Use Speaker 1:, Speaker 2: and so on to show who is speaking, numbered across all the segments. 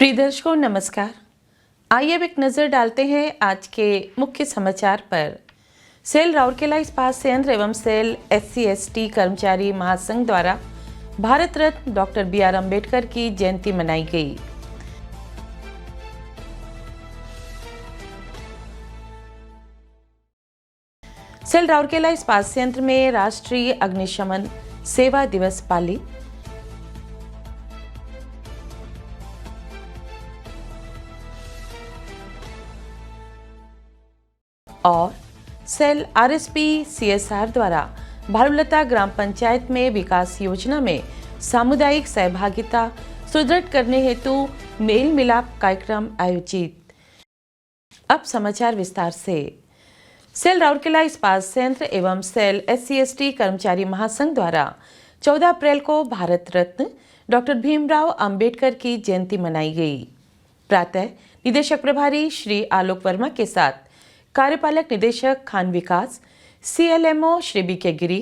Speaker 1: प्रिय दर्शकों नमस्कार। आइए अब एक नज़र डालते हैं आज के मुख्य समाचार पर। सेल राउरकेला इस्पात संयंत्र एवं सेल SC/ST कर्मचारी महासंघ द्वारा भारत रत्न डॉक्टर BR अम्बेडकर की जयंती मनाई गई। सेल राउरकेला इस्पात संयंत्र में राष्ट्रीय अग्निशमन सेवा दिवस पाली। और सेल RSP CSR द्वारा भालुलता ग्राम पंचायत में विकास योजना में सामुदायिक सहभागिता सुदृढ़ करने हेतु मेल मिलाप कार्यक्रम आयोजित। अब समाचार विस्तार से। सेल राउरकेला इस्पात संयंत्र एवं सेल SC/ST कर्मचारी महासंघ द्वारा 14 अप्रैल को भारत रत्न डॉक्टर भीमराव अंबेडकर की जयंती मनाई गई। प्रातः निदेशक प्रभारी श्री आलोक वर्मा के साथ कार्यपालक निदेशक खान विकास, CLMO श्री BK गिरी,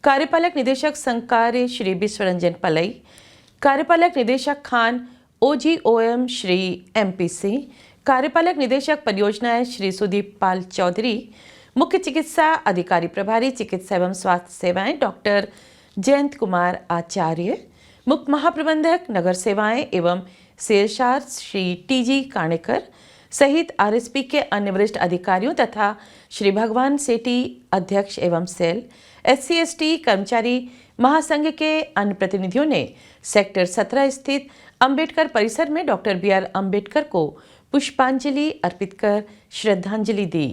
Speaker 1: कार्यपालक निदेशक संकार्य श्री विश्वरंजन पलई, कार्यपालक निदेशक खान OGOM श्री MP सिंह, कार्यपालक निदेशक परियोजनाएं श्री सुदीप पाल चौधरी, मुख्य चिकित्सा अधिकारी प्रभारी चिकित्सा एवं स्वास्थ्य सेवाएं डॉक्टर जयंत कुमार आचार्य, मुख्य महाप्रबंधक नगर सेवाएं एवं CSR श्री TG काणेकर सहित RSP के अन्य वरिष्ठ अधिकारियों तथा श्री भगवान सेठी अध्यक्ष एवं सेल SC/ST कर्मचारी महासंघ के अन्य प्रतिनिधियों ने सेक्टर 17 स्थित अंबेडकर परिसर में डॉक्टर BR अम्बेडकर को पुष्पांजलि अर्पित कर श्रद्धांजलि दी।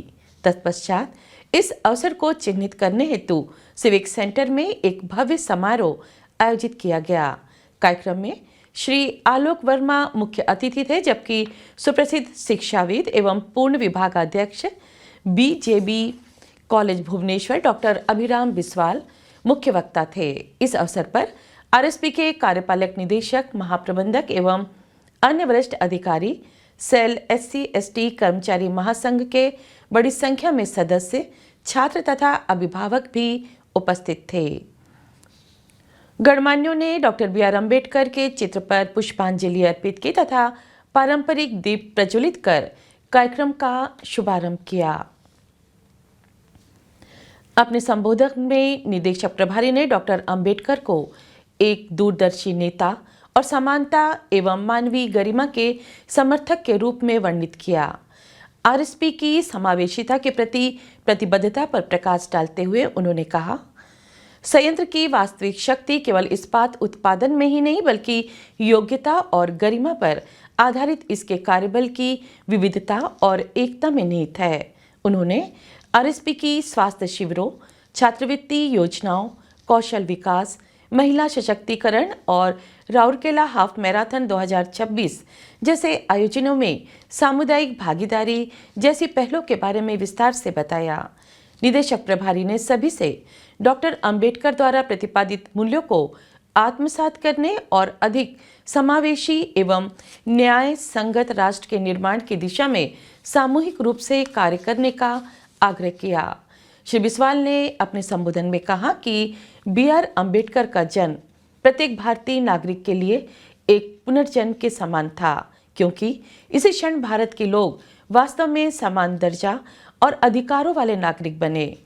Speaker 1: तत्पश्चात इस अवसर को चिन्हित करने हेतु सिविक सेंटर में एक भव्य समारोह आयोजित किया गया। कार्यक्रम में श्री आलोक वर्मा मुख्य अतिथि थे, जबकि सुप्रसिद्ध शिक्षाविद एवं पूर्ण विभागाध्यक्ष BJB कॉलेज भुवनेश्वर डॉक्टर अभिराम बिस्वाल मुख्य वक्ता थे। इस अवसर पर RSP के कार्यपालक निदेशक, महाप्रबंधक एवं अन्य वरिष्ठ अधिकारी, सेल SC/ST कर्मचारी महासंघ के बड़ी संख्या में सदस्य, छात्र तथा अभिभावक भी उपस्थित थे। गणमान्यों ने डॉक्टर BR अम्बेडकर के चित्र पर पुष्पांजलि अर्पित की तथा पारंपरिक दीप प्रज्वलित कर कार्यक्रम का शुभारंभ किया। अपने संबोधन में निदेशक प्रभारी ने डॉक्टर अम्बेडकर को एक दूरदर्शी नेता और समानता एवं मानवीय गरिमा के समर्थक के रूप में वर्णित किया। RSP की समावेशिता के प्रति प्रतिबद्धता पर प्रकाश डालते हुए उन्होंने कहा, संयंत्र की वास्तविक शक्ति केवल इस्पात उत्पादन में ही नहीं बल्कि योग्यता और गरिमा पर आधारित इसके कार्यबल की विविधता और एकता में निहित है। उन्होंने RSP की स्वास्थ्य शिविरों, छात्रवृत्ति योजनाओं, कौशल विकास, महिला सशक्तिकरण और राउरकेला हाफ मैराथन 2026 जैसे आयोजनों में सामुदायिक भागीदारी जैसी पहलों के बारे में विस्तार से बताया। निदेशक प्रभारी ने सभी से डॉक्टर अम्बेडकर द्वारा प्रतिपादित मूल्यों को आत्मसात करने और अधिक समावेशी एवं न्याय संगत राष्ट्र के निर्माण की दिशा में सामूहिक रूप से कार्य करने का आग्रह किया। श्री बिस्वाल ने अपने संबोधन में कहा कि BR अम्बेडकर का जन्म प्रत्येक भारतीय नागरिक के लिए एक पुनर्जन्म के समान था, क्योंकि इसी क्षण भारत के लोग वास्तव में समान दर्जा और अधिकारों वाले नागरिक बने।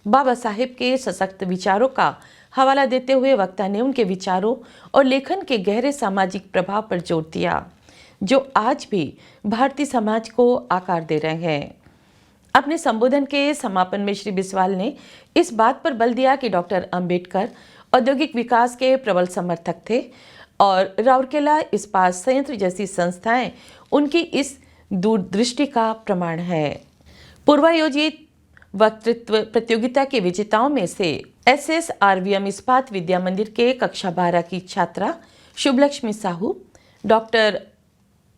Speaker 1: बाबा साहेब के सशक्त विचारों का हवाला देते हुए वक्ता ने उनके विचारों और लेखन के गहरे सामाजिक प्रभाव पर जोर दिया, जो आज भी भारतीय समाज को आकार दे रहे हैं। अपने संबोधन के समापन में श्री बिस्वाल ने इस बात पर बल दिया कि डॉक्टर अम्बेडकर औद्योगिक विकास के प्रबल समर्थक थे और राउरकेला इस्पात संयंत्र जैसी संस्थाएं उनकी इस दूरदृष्टि का प्रमाण है। पूर्वायोजित वक्तृत्व प्रतियोगिता के विजेताओं में से SSRVM इस्पात विद्या मंदिर के कक्षा 12 की छात्रा शुभलक्ष्मी साहू, डॉक्टर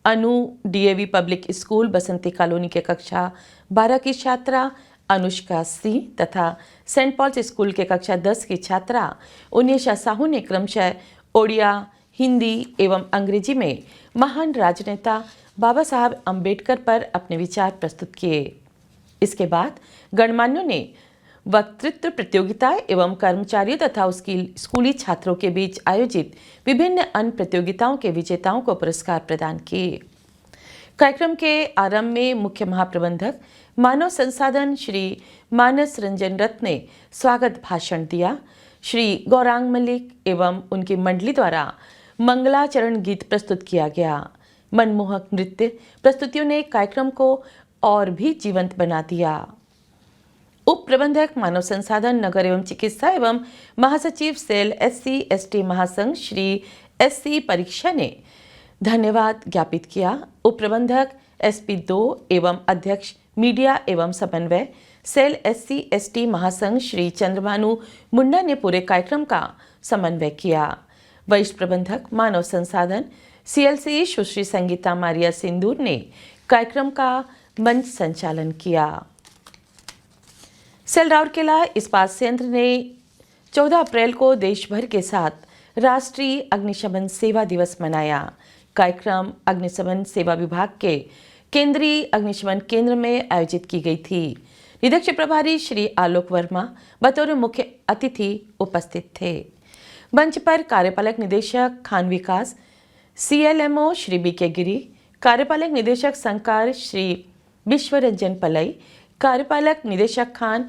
Speaker 1: अनु DAV पब्लिक स्कूल बसंती कॉलोनी के कक्षा 12 की छात्रा अनुष्का सिंह तथा सेंट पॉल्स स्कूल के कक्षा 10 की छात्रा उन्नीशा साहू ने क्रमशः ओडिया, हिंदी एवं अंग्रेजी में महान राजनेता बाबा साहब अम्बेडकर पर अपने विचार प्रस्तुत किए। इसके बाद गणमान्यों ने वक्तृत्व प्रतियोगिता एवं कर्मचारियों तथा उसकी स्कूली छात्रों के बीच आयोजित विभिन्न अन्य प्रतियोगिताओं के विजेताओं को पुरस्कार प्रदान किए। कार्यक्रम के आरंभ में मुख्य महाप्रबंधक मानव संसाधन श्री मानस रंजन रथ ने स्वागत भाषण दिया। श्री गौरांग मलिक एवं उनकी मंडली द्वारा मंगलाचरण गीत प्रस्तुत किया गया। मनमोहक नृत्य प्रस्तुतियों ने कार्यक्रम को और भी जीवंत बना दिया। उप प्रबंधक मानव संसाधन नगर एवं चिकित्सा एवं महासचिव सेल SC/ST महासंघ श्री SC परीक्षा ने धन्यवाद ज्ञापित किया। उप प्रबंधक SP2 एवं अध्यक्ष मीडिया एवं समन्वय सेल SC/ST महासंघ श्री चंद्रभानु मुंडा ने पूरे कार्यक्रम का समन्वय किया। वरिष्ठ प्रबंधक मानव संसाधन CLC सुश्री संगीता मारिया सिंदूर ने कार्यक्रम का मंच संचालन किया। सेल राउरकेला इस्पात संयंत्र ने 14 अप्रैल को देश भर के साथ राष्ट्रीय अग्निशमन सेवा दिवस मनाया। कार्यक्रम अग्निशमन सेवा विभाग के केंद्रीय अग्निशमन केंद्र में आयोजित की गई थी। निरीक्षक प्रभारी श्री आलोक वर्मा बतौर मुख्य अतिथि उपस्थित थे। मंच पर कार्यपालक निदेशक खान विकास CLMO श्री BK गिरी, कार्यपालक निदेशक संकार श्री विश्वरंजन पलई, कार्यपालक निदेशक Khan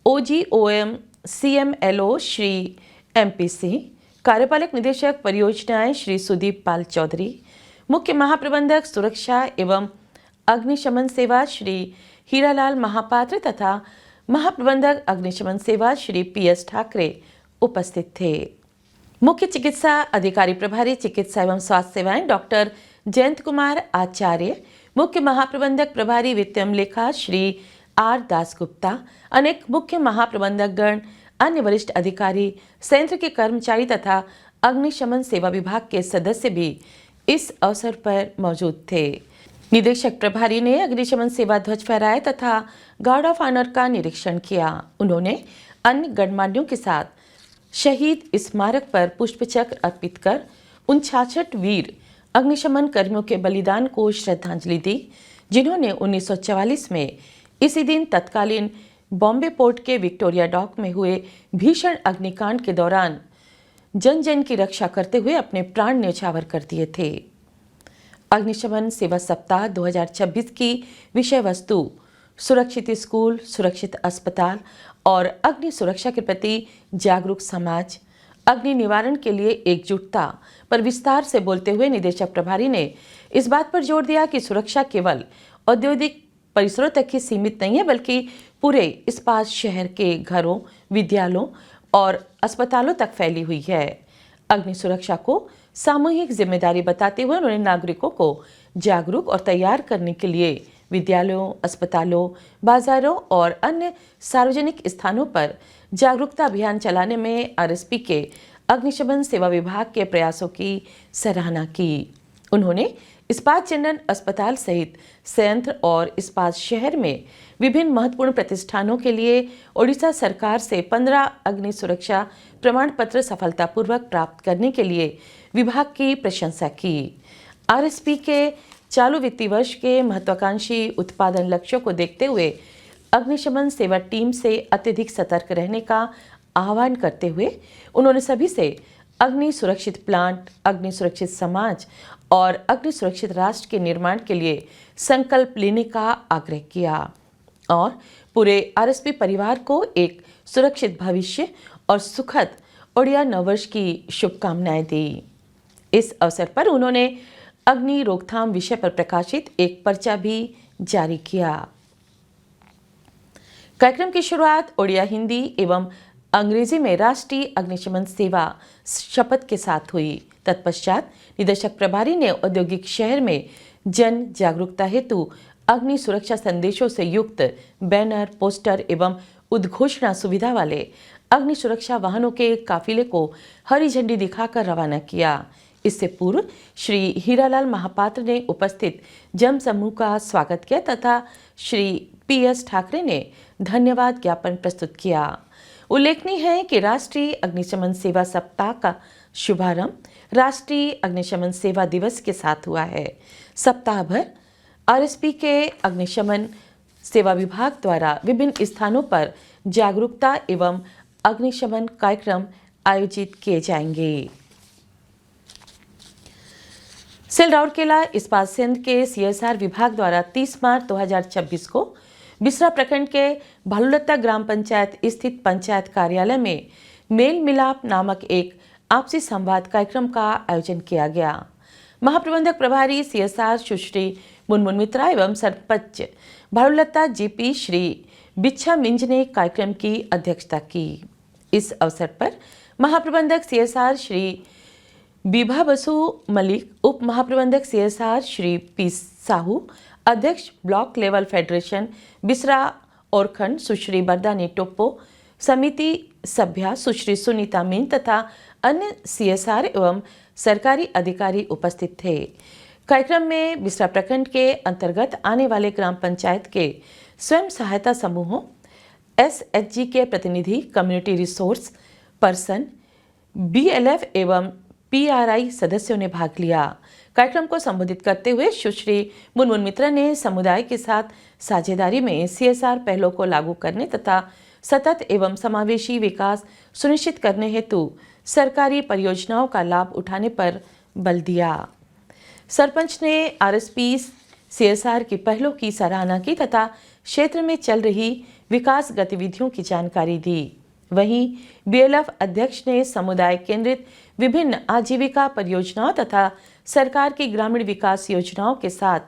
Speaker 1: OGOM CMLO Shri MP Singh, कार्यपालक निदेशक परियोजनाएं श्री सुदीप पाल चौधरी, मुख्य महाप्रबंधक सुरक्षा एवं अग्निशमन सेवा श्री हीरालाल महापात्र तथा महाप्रबंधक अग्निशमन सेवा श्री PS ठाकरे उपस्थित थे। मुख्य चिकित्सा अधिकारी प्रभारी चिकित्सा एवं स्वास्थ्य सेवाएं डॉक्टर जयंत कुमार आचार्य, मुख्य महाप्रबंधक प्रभारी वित्तम लेखा श्री R दासगुप्ता, अनेक मुख्य महाप्रबंधक गण, अन्य वरिष्ठ अधिकारी, संयंत्र के कर्मचारी तथा अग्निशमन सेवा विभाग के सदस्य भी इस अवसर पर मौजूद थे। निदेशक प्रभारी ने अग्निशमन सेवा ध्वज फहराया तथा गार्ड ऑफ ऑनर का निरीक्षण किया। उन्होंने अन्य गणमान्यों के साथ शहीद स्मारक पर पुष्पचक्र अर्पित कर उन 66 वीर अग्निशमन कर्मियों के बलिदान को श्रद्धांजलि दी, जिन्होंने 1944 में इसी दिन तत्कालीन बॉम्बे पोर्ट के विक्टोरिया डॉक में हुए भीषण अग्निकांड के दौरान जन जन की रक्षा करते हुए अपने प्राण न्यौछावर कर दिए थे। अग्निशमन सेवा सप्ताह 2026 की विषय वस्तु सुरक्षित स्कूल, सुरक्षित अस्पताल और अग्नि सुरक्षा के प्रति जागरूक समाज, अग्नि निवारण के लिए एकजुटता पर विस्तार से बोलते हुए निदेशक प्रभारी ने इस बात पर जोर दिया कि सुरक्षा केवल औद्योगिक परिसरों तक ही सीमित नहीं है, बल्कि पूरे इस्पात शहर के घरों, विद्यालयों और अस्पतालों तक फैली हुई है। अग्नि सुरक्षा को सामूहिक जिम्मेदारी बताते हुए उन्होंने नागरिकों को जागरूक और तैयार करने के लिए विद्यालयों, अस्पतालों, बाजारों और अन्य सार्वजनिक स्थानों पर जागरूकता अभियान चलाने में RSP के अग्निशमन सेवा विभाग के प्रयासों की सराहना की। उन्होंने इस्पात जनरल अस्पताल सहित संयंत्र और इस्पात शहर में विभिन्न महत्वपूर्ण प्रतिष्ठानों के लिए ओडिशा सरकार से 15 अग्नि सुरक्षा प्रमाण पत्र सफलतापूर्वक प्राप्त करने के लिए विभाग की प्रशंसा की। RSP के चालू वित्तीय वर्ष के महत्वाकांक्षी उत्पादन लक्ष्यों को देखते हुए अग्निशमन सेवा टीम से अत्यधिक सतर्क रहने का आह्वान करते हुए उन्होंने सभी से अग्नि सुरक्षित प्लांट, अग्नि सुरक्षित समाज और अग्नि सुरक्षित राष्ट्र के निर्माण के लिए संकल्प लेने का आग्रह किया और पूरे RSP परिवार को एक सुरक्षित भविष्य और सुखद ओडिया नववर्ष की शुभकामनाएं दी। इस अवसर पर उन्होंने अग्नि रोकथाम विषय पर प्रकाशित एक पर्चा भी जारी किया। कार्यक्रम की शुरुआत ओडिया, हिंदी एवं अंग्रेजी में राष्ट्रीय अग्निशमन सेवा शपथ के साथ हुई। तत्पश्चात निदेशक प्रभारी ने औद्योगिक शहर में जन जागरूकता हेतु अग्नि सुरक्षा संदेशों से युक्त बैनर, पोस्टर एवं उद्घोषणा सुविधा वाले अग्नि सुरक्षा वाहनों के काफिले को हरी झंडी दिखाकर रवाना किया। इससे पूर्व श्री हीरालाल महापात्र ने उपस्थित जन समूह का स्वागत किया तथा श्री PS ठाकरे ने धन्यवाद ज्ञापन प्रस्तुत किया। उल्लेखनीय है कि राष्ट्रीय अग्निशमन सेवा सप्ताह का शुभारंभ राष्ट्रीय अग्निशमन सेवा दिवस के साथ हुआ है। सप्ताह भर RSP के अग्निशमन सेवा विभाग द्वारा विभिन्न स्थानों पर जागरूकता एवं अग्निशमन कार्यक्रम आयोजित किए जाएंगे। सिलराउरकेला इस्पात संयंत्र के CSR विभाग द्वारा 30 मार्च 2026 को बिसरा प्रखंड के भालुलत्ता ग्राम पंचायत स्थित पंचायत कार्यालय में मेल मिलाप नामक एक आपसी संवाद कार्यक्रम का आयोजन किया गया। महाप्रबंधक प्रभारी CSR सुश्री मुनमुन मित्रा एवं सरपंच भालुलत्ता GP श्री बिच्छा मिंज ने कार्यक्रम की अध्यक्षता की। इस अवसर पर महाप्रबंधक CSR श्री बीभा बसु मलिक, उप महाप्रबंधक CSR श्री P साहू, अध्यक्ष ब्लॉक लेवल फेडरेशन बिसरा और खंड सुश्री बरदानी टोप्पो, समिति सभ्या सुश्री सुनीता मीन तथा अन्य CSR एवं सरकारी अधिकारी उपस्थित थे। कार्यक्रम में बिसरा प्रखंड के अंतर्गत आने वाले ग्राम पंचायत के स्वयं सहायता समूहों, SHG के प्रतिनिधि, कम्युनिटी रिसोर्स पर्सन, BLF एवं PRI सदस्यों ने भाग लिया। कार्यक्रम को संबोधित करते हुए सुश्री मुनमुन मित्रा ने समुदाय के साथ साझेदारी में CSR पहलों को लागू करने तथा सतत एवं समावेशी विकास सुनिश्चित करने हेतु सरकारी परियोजनाओं का लाभ उठाने पर बल दिया। सरपंच ने RSP CSR की पहलों की सराहना की तथा क्षेत्र में चल रही विकास गतिविधियों की जानकारी दी। वहीं BLF अध्यक्ष ने समुदाय केंद्रित विभिन्न आजीविका परियोजनाओं तथा सरकार की ग्रामीण विकास योजनाओं के साथ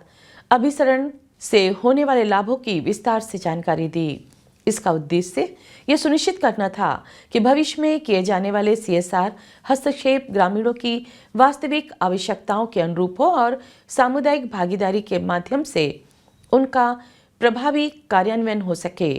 Speaker 1: अभिसरण से होने वाले लाभों की विस्तार से जानकारी दी। इसका उद्देश्य यह सुनिश्चित करना था कि भविष्य में किए जाने वाले CSR हस्तक्षेप ग्रामीणों की वास्तविक आवश्यकताओं के अनुरूप हो और सामुदायिक भागीदारी के माध्यम से उनका प्रभावी कार्यान्वयन हो सके।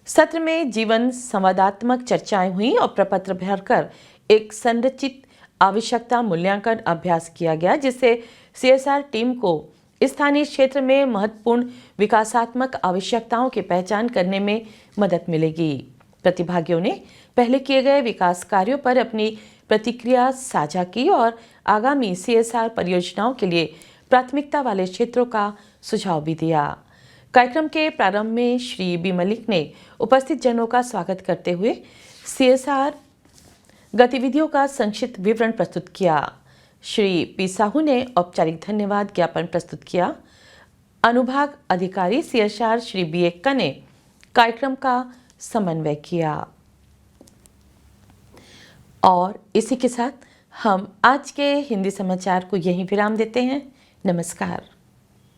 Speaker 1: सत्र में जीवन संवादात्मक चर्चाएं हुई और प्रपत्र भरकर एक संरचित आवश्यकता मूल्यांकन अभ्यास किया गया, जिससे CSR टीम को स्थानीय क्षेत्र में महत्वपूर्ण विकासात्मक आवश्यकताओं की पहचान करने में मदद मिलेगी। प्रतिभागियों ने पहले किए गए विकास कार्यों पर अपनी प्रतिक्रिया साझा की और आगामी CSR परियोजनाओं के लिए प्राथमिकता वाले क्षेत्रों का सुझाव भी दिया। कार्यक्रम के प्रारंभ में श्री बी मलिक ने उपस्थित जनों का स्वागत करते हुए CSR गतिविधियों का संक्षिप्त विवरण प्रस्तुत किया। श्री P साहू ने औपचारिक धन्यवाद ज्ञापन प्रस्तुत किया। अनुभाग अधिकारी CSR श्री B एक्का ने कार्यक्रम का समन्वय किया। और इसी के साथ हम आज के हिंदी समाचार को यहीं विराम देते हैं। नमस्कार।